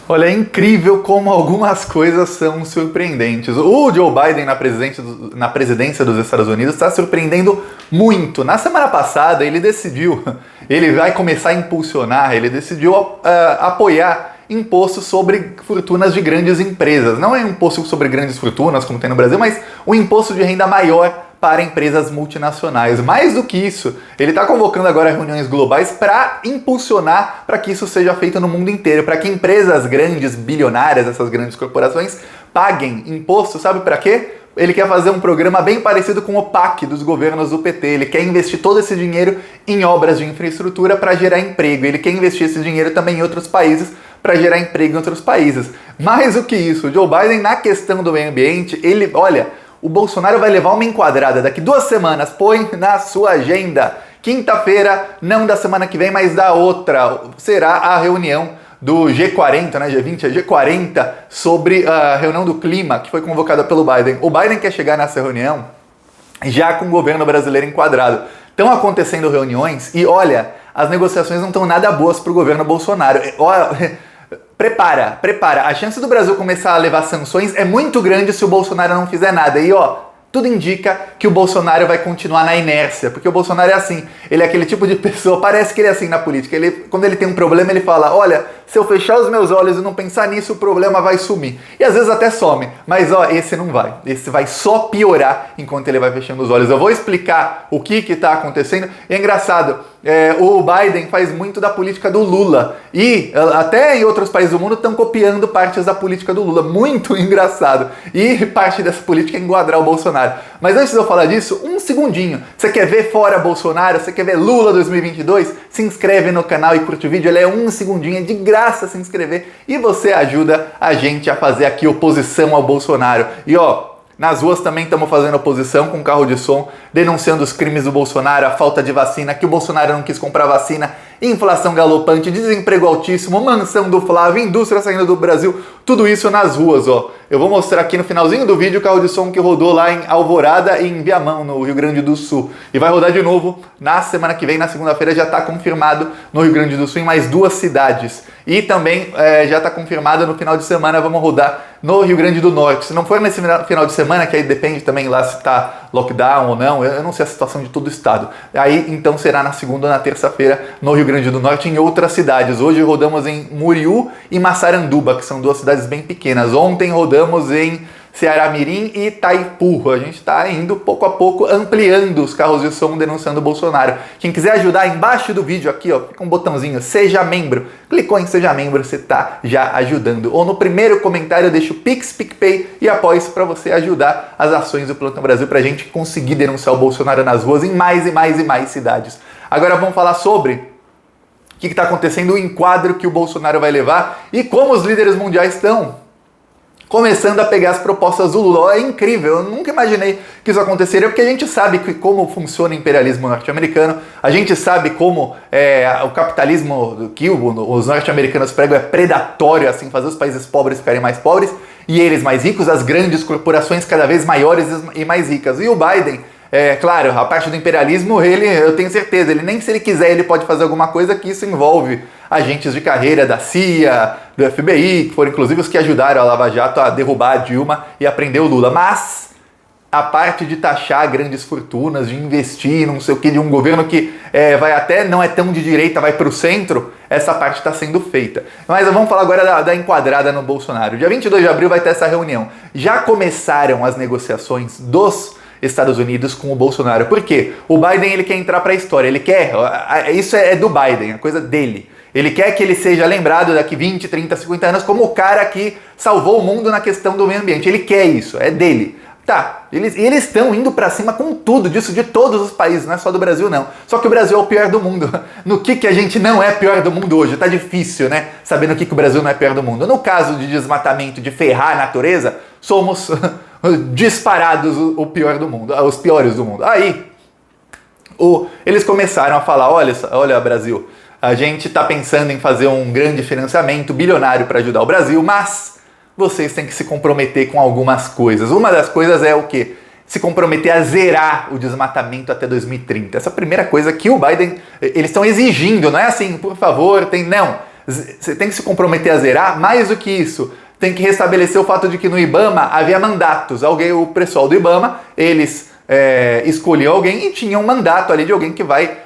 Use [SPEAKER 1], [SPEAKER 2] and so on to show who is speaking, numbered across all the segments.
[SPEAKER 1] Olha, é incrível como algumas coisas são surpreendentes. O Joe Biden na presidência dos Estados Unidos está surpreendendo muito. Na semana passada ele vai começar a impulsionar, ele decidiu apoiar imposto sobre fortunas de grandes empresas. Não é um imposto sobre grandes fortunas, como tem no Brasil, mas um imposto de renda maior para empresas multinacionais. Mais do que isso, ele está convocando agora reuniões globais para impulsionar para que isso seja feito no mundo inteiro, para que empresas grandes, bilionárias, essas grandes corporações, paguem imposto, sabe para quê? Ele quer fazer um programa bem parecido com o PAC dos governos do PT. Ele quer investir todo esse dinheiro em obras de infraestrutura para gerar emprego. Ele quer investir esse dinheiro também em outros países para gerar emprego em outros países. Mais do que isso, o Joe Biden, na questão do meio ambiente, o Bolsonaro vai levar uma enquadrada daqui 2 semanas, põe na sua agenda. Quinta-feira, não da semana que vem, mas da outra, será a reunião do G40, né, G20, a G40, sobre a reunião do clima, que foi convocada pelo Biden. O Biden quer chegar nessa reunião já com o governo brasileiro enquadrado. Estão acontecendo reuniões e, olha, as negociações não estão nada boas para o governo Bolsonaro. Prepara. A chance do Brasil começar a levar sanções é muito grande se o Bolsonaro não fizer nada. E tudo indica que o Bolsonaro vai continuar na inércia, porque o Bolsonaro é assim, ele é aquele tipo de pessoa, parece que ele é assim na política, quando ele tem um problema ele fala, olha, se eu fechar os meus olhos e não pensar nisso, o problema vai sumir. E às vezes até some, mas esse não vai, esse vai só piorar enquanto ele vai fechando os olhos. Eu vou explicar o que está acontecendo, e é engraçado, o Biden faz muito da política do Lula, e até em outros países do mundo estão copiando partes da política do Lula, muito engraçado, e parte dessa política é enquadrar o Bolsonaro. Mas antes de eu falar disso, um segundinho. Você quer ver fora Bolsonaro? Você quer ver Lula 2022? Se inscreve no canal e curte o vídeo. Ele é um segundinho, é de graça se inscrever. E você ajuda a gente a fazer aqui oposição ao Bolsonaro. E nas ruas também estamos fazendo oposição com carro de som, denunciando os crimes do Bolsonaro, a falta de vacina, que o Bolsonaro não quis comprar vacina, inflação galopante, desemprego altíssimo, mansão do Flávio, indústria saindo do Brasil, tudo isso nas ruas, Eu vou mostrar aqui no finalzinho do vídeo o carro de som que rodou lá em Alvorada e em Viamão, no Rio Grande do Sul. E vai rodar de novo na semana que vem, na segunda-feira, já está confirmado no Rio Grande do Sul em mais 2 cidades. E também já está confirmado no final de semana, vamos rodar no Rio Grande do Norte. Se não for nesse final de semana, que aí depende também lá se está lockdown ou não, eu não sei a situação de todo o estado. Aí então será na segunda ou na terça-feira no Rio Grande do Norte e em outras cidades. Hoje rodamos em Muriú e Massaranduba, que são 2 cidades bem pequenas. Ontem rodamos em Ceará-Mirim e Itaipu. A gente está indo pouco a pouco ampliando os carros de som denunciando o Bolsonaro. Quem quiser ajudar, embaixo do vídeo aqui, fica um botãozinho, seja membro. Clicou em seja membro, você está já ajudando. Ou no primeiro comentário eu deixo o Pix, PicPay e Apoie-se para você ajudar as ações do Plantão Brasil para a gente conseguir denunciar o Bolsonaro nas ruas em mais e mais e mais cidades. Agora vamos falar sobre o que está acontecendo, o enquadro que o Bolsonaro vai levar e como os líderes mundiais estão começando a pegar as propostas do Lula. É incrível, eu nunca imaginei que isso aconteceria, porque a gente sabe como funciona o imperialismo norte-americano, a gente sabe como o capitalismo que os norte-americanos pregam é predatório, assim, fazer os países pobres ficarem mais pobres e eles mais ricos, as grandes corporações cada vez maiores e mais ricas. E o Biden, claro, a parte do imperialismo, eu tenho certeza, nem se ele quiser, ele pode fazer alguma coisa que isso envolve agentes de carreira da CIA, do FBI, que foram inclusive os que ajudaram a Lava Jato a derrubar a Dilma e a prender o Lula. Mas a parte de taxar grandes fortunas, de investir, não sei o que, de um governo que não é tão de direita, vai para o centro, essa parte está sendo feita. Mas vamos falar agora da enquadrada no Bolsonaro. Dia 22 de abril vai ter essa reunião. Já começaram as negociações dos Estados Unidos com o Bolsonaro. Por quê? O Biden ele quer entrar para a história. Ele quer, isso é do Biden, a coisa dele. Ele quer que ele seja lembrado daqui 20, 30, 50 anos como o cara que salvou o mundo na questão do meio ambiente. Ele quer isso, é dele. Tá, eles estão indo pra cima com tudo disso, de todos os países, não é só do Brasil não. Só que o Brasil é o pior do mundo. No que a gente não é pior do mundo hoje? Tá difícil, né? Sabendo que o Brasil não é pior do mundo. No caso de desmatamento, de ferrar a natureza, somos disparados o pior do mundo, os piores do mundo. Aí, eles começaram a falar, olha Brasil, a gente está pensando em fazer um grande financiamento bilionário para ajudar o Brasil, mas vocês têm que se comprometer com algumas coisas. Uma das coisas é o quê? Se comprometer a zerar o desmatamento até 2030. Essa é a primeira coisa que o Biden, eles estão exigindo, não é assim, por favor, não. você tem que se comprometer a zerar. Mais do que isso, tem que restabelecer o fato de que no IBAMA havia mandatos. O pessoal do IBAMA, eles escolhiam alguém e tinham um mandato ali de alguém que vai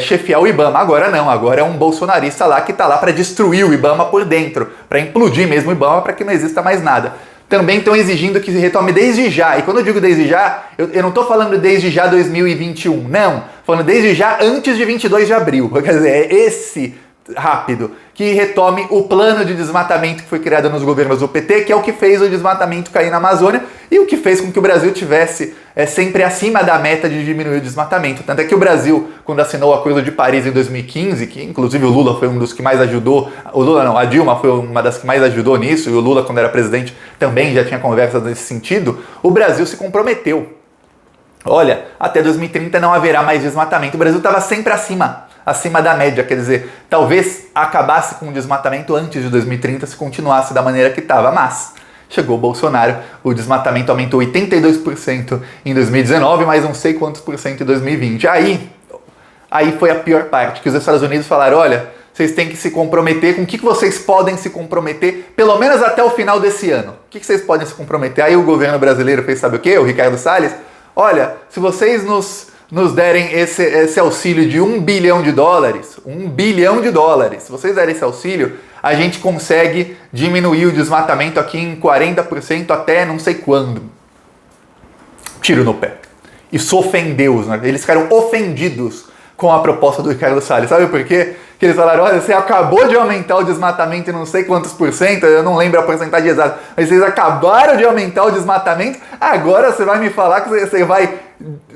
[SPEAKER 1] chefiar o IBAMA. Agora não, agora é um bolsonarista lá que está lá para destruir o IBAMA por dentro, para implodir mesmo o IBAMA para que não exista mais nada. Também estão exigindo que se retome desde já. E quando eu digo desde já, eu não estou falando desde já 2021, não. Falando desde já antes de 22 de abril. Quer dizer, é esse rápido, que retome o plano de desmatamento que foi criado nos governos do PT, que é o que fez o desmatamento cair na Amazônia e o que fez com que o Brasil tivesse sempre acima da meta de diminuir o desmatamento. Tanto é que o Brasil, quando assinou o Acordo de Paris em 2015, que inclusive o Lula foi um dos que mais ajudou, a Dilma foi uma das que mais ajudou nisso, e o Lula, quando era presidente, também já tinha conversas nesse sentido, o Brasil se comprometeu. Olha, até 2030 não haverá mais desmatamento. O Brasil estava sempre acima da média, quer dizer, talvez acabasse com o desmatamento antes de 2030 se continuasse da maneira que estava, mas chegou o Bolsonaro, o desmatamento aumentou 82% em 2019, mais não sei quantos por cento em 2020. Aí foi a pior parte, que os Estados Unidos falaram, olha, vocês têm que se comprometer, com o que vocês podem se comprometer, pelo menos até o final desse ano. O que vocês podem se comprometer? Aí o governo brasileiro fez sabe o quê? O Ricardo Salles, olha, se vocês nos derem esse auxílio de $1 bilhão, $1 bilhão, se vocês derem esse auxílio, a gente consegue diminuir o desmatamento aqui em 40% até não sei quando. Tiro no pé. Isso ofendeu, né? Eles ficaram ofendidos com a proposta do Ricardo Salles. Sabe por quê? Que eles falaram, olha, você acabou de aumentar o desmatamento em não sei quantos por cento, eu não lembro a porcentagem exata, mas vocês acabaram de aumentar o desmatamento, agora você vai me falar que você vai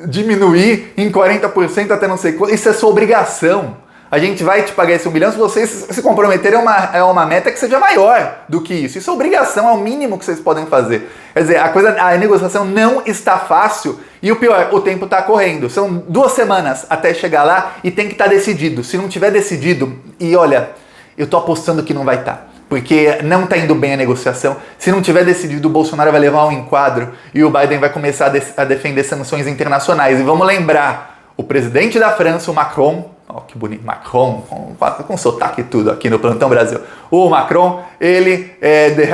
[SPEAKER 1] diminuir em 40% até não sei quanto. Isso é sua obrigação. A gente vai te pagar esse $1 bilhão se vocês se comprometerem a uma meta que seja maior do que isso. Isso é obrigação, é o mínimo que vocês podem fazer. Quer dizer, a negociação não está fácil e o pior, o tempo está correndo. São 2 semanas até chegar lá e tem que estar decidido. Se não tiver decidido, e olha, eu tô apostando que não vai estar. Porque não está indo bem a negociação. Se não tiver decidido, o Bolsonaro vai levar um enquadro e o Biden vai começar a defender sanções internacionais. E vamos lembrar, o presidente da França, o Macron, que bonito, Macron, com sotaque e tudo aqui no Plantão Brasil. O Macron, ele,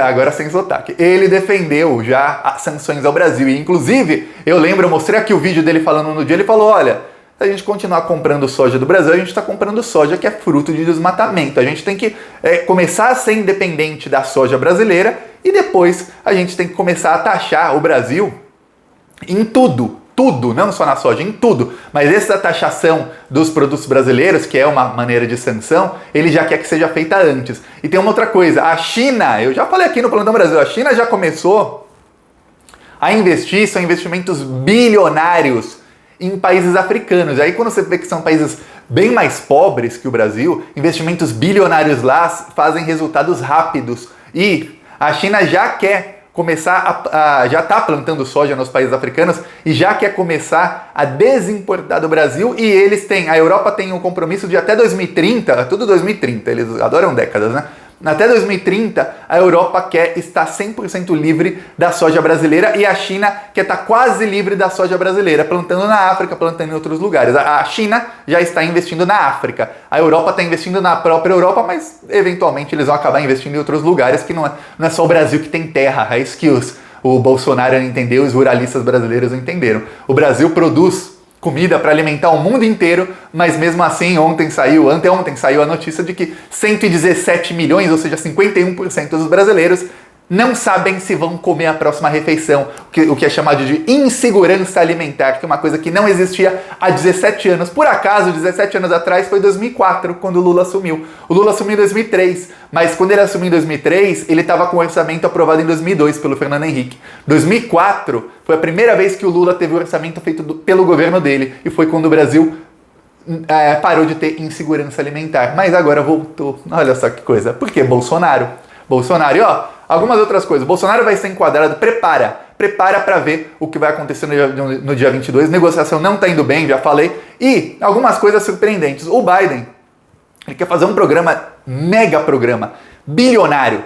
[SPEAKER 1] agora sem sotaque, ele defendeu já as sanções ao Brasil. E inclusive, eu mostrei aqui o vídeo dele falando no dia, ele falou, olha, se a gente continuar comprando soja do Brasil, a gente está comprando soja que é fruto de desmatamento. A gente tem que começar a ser independente da soja brasileira e depois a gente tem que começar a taxar o Brasil em tudo, não só na soja, em tudo. Mas essa taxação dos produtos brasileiros, que é uma maneira de sanção, ele já quer que seja feita antes. E tem uma outra coisa, a China, eu já falei aqui no Plantão Brasil, a China já começou a investir, são investimentos bilionários em países africanos. Aí quando você vê que são países bem mais pobres que o Brasil, investimentos bilionários lá fazem resultados rápidos. E a China já quer começar já está plantando soja nos países africanos e já quer começar a desimportar do Brasil, e a Europa tem um compromisso de até 2030, tudo 2030, eles adoram décadas, né? Até 2030, a Europa quer estar 100% livre da soja brasileira e a China quer estar quase livre da soja brasileira, plantando na África, plantando em outros lugares. A China já está investindo na África. A Europa está investindo na própria Europa, mas eventualmente eles vão acabar investindo em outros lugares, que não é só o Brasil que tem terra. É isso que o Bolsonaro não entendeu, os ruralistas brasileiros não entenderam. O Brasil produz comida para alimentar o mundo inteiro, mas mesmo assim anteontem saiu a notícia de que 117 milhões, ou seja, 51% dos brasileiros não sabem se vão comer a próxima refeição, o que é chamado de insegurança alimentar, que é uma coisa que não existia há 17 anos. Por acaso, 17 anos atrás foi 2004, quando o Lula assumiu. O Lula assumiu em 2003, mas quando ele assumiu em 2003, ele estava com o orçamento aprovado em 2002 pelo Fernando Henrique. 2004 foi a primeira vez que o Lula teve o orçamento feito pelo governo dele, e foi quando o Brasil parou de ter insegurança alimentar. Mas agora voltou. Olha só que coisa. Por quê? Bolsonaro, e ó, algumas outras coisas. Bolsonaro vai ser enquadrado, prepara para ver o que vai acontecer no dia 22. Negociação não está indo bem, já falei. E algumas coisas surpreendentes. O Biden, ele quer fazer um mega programa, bilionário,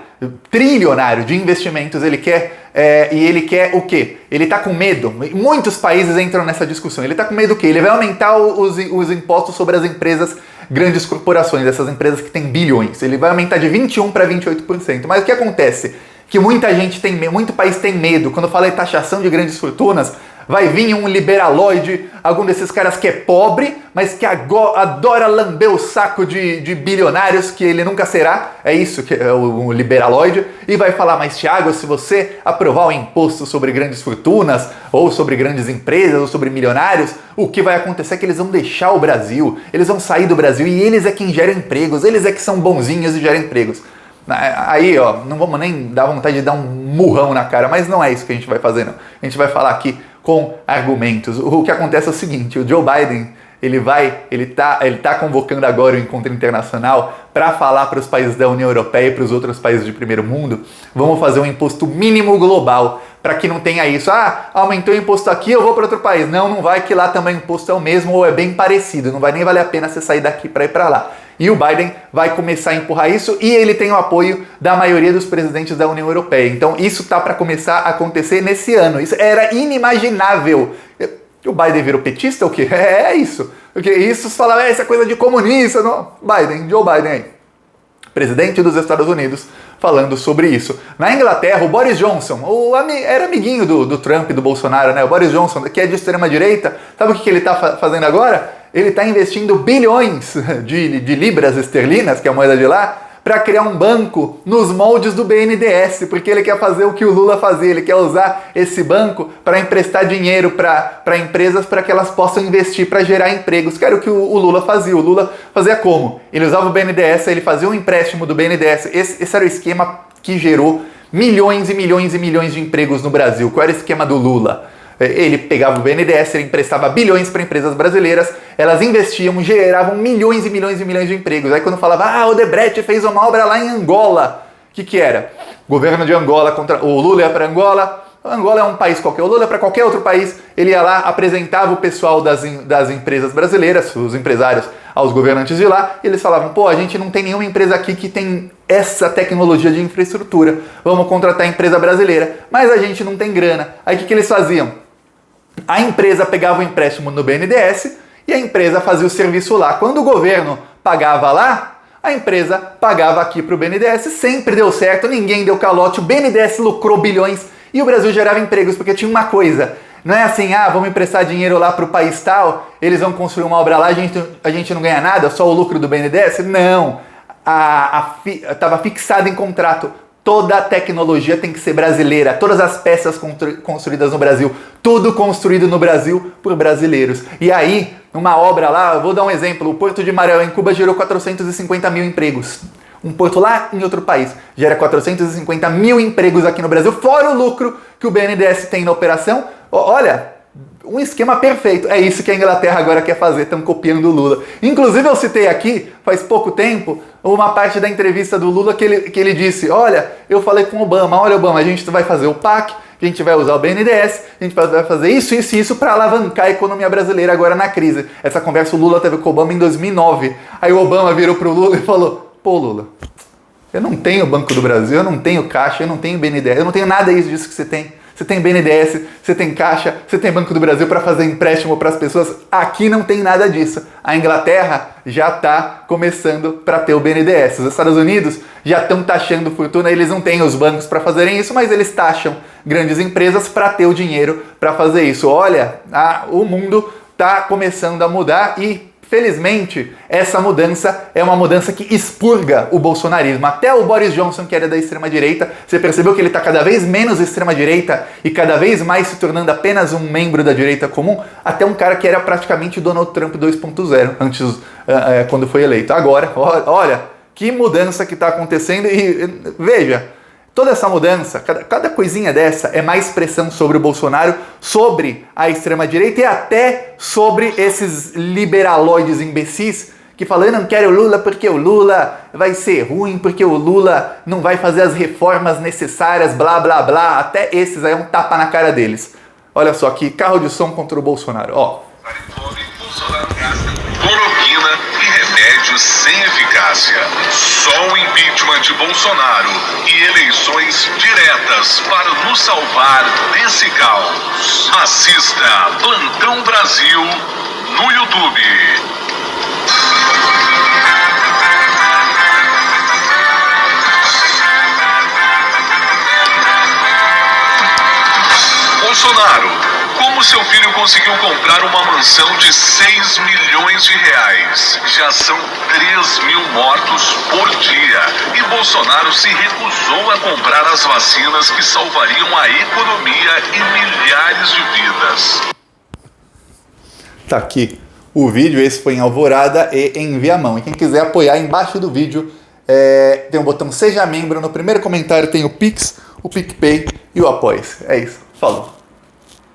[SPEAKER 1] trilionário de investimentos. Ele quer, e ele quer o quê? Ele está com medo. Muitos países entram nessa discussão. Ele está com medo do quê? Ele vai aumentar os impostos sobre as empresas grandes corporações, essas empresas que têm bilhões. Ele vai aumentar de 21% para 28%. Mas o que acontece? Que muito país tem medo. Quando fala em taxação de grandes fortunas, vai vir um liberaloide, algum desses caras que é pobre, mas que adora lamber o saco de bilionários, que ele nunca será. É isso que é o liberaloide. E vai falar, mas Thiago, se você aprovar o imposto sobre grandes fortunas, ou sobre grandes empresas, ou sobre milionários, o que vai acontecer é que eles vão deixar o Brasil, eles vão sair do Brasil, e eles é quem gera empregos, eles é que são bonzinhos e geram empregos. Aí, ó, não vamos nem dar vontade de dar um murrão na cara, mas não é isso que a gente vai fazer, não. A gente vai falar aqui com argumentos. O que acontece é o seguinte, o Joe Biden, ele tá convocando agora o encontro internacional para falar para os países da União Europeia e para os outros países de primeiro mundo, vamos fazer um imposto mínimo global, para que não tenha isso, aumentou o imposto aqui, eu vou para outro país. Não vai, que lá também o imposto é o mesmo ou é bem parecido, não vai nem valer a pena você sair daqui para ir para lá. E o Biden vai começar a empurrar isso, e ele tem o apoio da maioria dos presidentes da União Europeia. Então isso tá para começar a acontecer nesse ano. Isso era inimaginável. O Biden virou petista ou o quê? É isso. Porque isso falava, essa coisa de comunista. Não. Joe Biden aí, presidente dos Estados Unidos, falando sobre isso. Na Inglaterra, o Boris Johnson, era amiguinho do Trump e do Bolsonaro, né? O Boris Johnson, que é de extrema direita, sabe o que ele está fazendo agora? Ele está investindo bilhões de libras esterlinas, que é a moeda de lá, para criar um banco nos moldes do BNDES, porque ele quer fazer o que o Lula fazia, ele quer usar esse banco para emprestar dinheiro para empresas para que elas possam investir para gerar empregos, que era o que o Lula fazia. O Lula fazia como? Ele usava o BNDES, ele fazia um empréstimo do BNDES, esse era o esquema que gerou milhões e milhões e milhões de empregos no Brasil. Qual era o esquema do Lula? Ele pegava o BNDES, ele emprestava bilhões para empresas brasileiras, elas investiam, geravam milhões e milhões e milhões de empregos. Aí quando falava, o Odebrecht fez uma obra lá em Angola, o que era? Governo de Angola, o Lula ia para Angola é um país qualquer, o Lula ia para qualquer outro país, ele ia lá, apresentava o pessoal das empresas brasileiras, os empresários, aos governantes de lá, e eles falavam, a gente não tem nenhuma empresa aqui que tem essa tecnologia de infraestrutura, vamos contratar a empresa brasileira, mas a gente não tem grana. Aí o que eles faziam? A empresa pegava o empréstimo no BNDES e a empresa fazia o serviço lá. Quando o governo pagava lá, a empresa pagava aqui para o BNDES. Sempre deu certo, ninguém deu calote, o BNDES lucrou bilhões e o Brasil gerava empregos, porque tinha uma coisa. Não é assim, vamos emprestar dinheiro lá para o país tal, eles vão construir uma obra lá, a gente não ganha nada, só o lucro do BNDES? Não, estava fixado em contrato. Toda a tecnologia tem que ser brasileira, todas as peças construídas no Brasil, tudo construído no Brasil por brasileiros. E aí, numa obra lá, eu vou dar um exemplo, o Porto de Maré em Cuba gerou 450 mil empregos. Um porto lá em outro país gera 450 mil empregos aqui no Brasil, fora o lucro que o BNDES tem na operação. Olha, um esquema perfeito. É isso que a Inglaterra agora quer fazer, estão copiando o Lula. Inclusive eu citei aqui, faz pouco tempo, uma parte da entrevista do Lula que ele disse, olha, eu falei com o Obama, a gente vai fazer o PAC, a gente vai usar o BNDES, a gente vai fazer isso e isso para alavancar a economia brasileira agora na crise. Essa conversa o Lula teve com o Obama em 2009. Aí o Obama virou pro Lula e falou, Lula, eu não tenho Banco do Brasil, eu não tenho Caixa, eu não tenho BNDES, eu não tenho nada disso que você tem. Você tem BNDES, você tem Caixa, você tem Banco do Brasil para fazer empréstimo para as pessoas. Aqui não tem nada disso. A Inglaterra já está começando para ter o BNDES. Os Estados Unidos já estão taxando fortuna. Eles não têm os bancos para fazerem isso, mas eles taxam grandes empresas para ter o dinheiro para fazer isso. Olha, o mundo está começando a mudar e, felizmente, essa mudança é uma mudança que expurga o bolsonarismo. Até o Boris Johnson, que era da extrema-direita, você percebeu que ele está cada vez menos extrema-direita e cada vez mais se tornando apenas um membro da direita comum? Até um cara que era praticamente o Donald Trump 2.0, antes, quando foi eleito. Agora, olha, que mudança que está acontecendo e veja, toda essa mudança, cada coisinha dessa é mais pressão sobre o Bolsonaro, sobre a extrema-direita e até sobre esses liberaloides imbecis que falam, eu não quero o Lula porque o Lula vai ser ruim, porque o Lula não vai fazer as reformas necessárias, blá, blá, blá. Até esses aí é um tapa na cara deles. Olha só aqui, carro de som contra o Bolsonaro, ó.
[SPEAKER 2] Cloroquina e remédios sem eficácia. Só o impeachment de Bolsonaro e eleições diretas para nos salvar desse caos. Assista Plantão Brasil no YouTube. Bolsonaro, como seu filho conseguiu comprar uma mansão de 6 milhões de reais? Já são 3 mil mortos por dia. E Bolsonaro se recusou a comprar as vacinas que salvariam a economia e milhares de vidas.
[SPEAKER 1] Tá aqui o vídeo, esse foi em Alvorada e em Viamão. E quem quiser apoiar, embaixo do vídeo tem um botão Seja Membro. No primeiro comentário tem o Pix, o PicPay e o Apoia-se. É isso. Falou.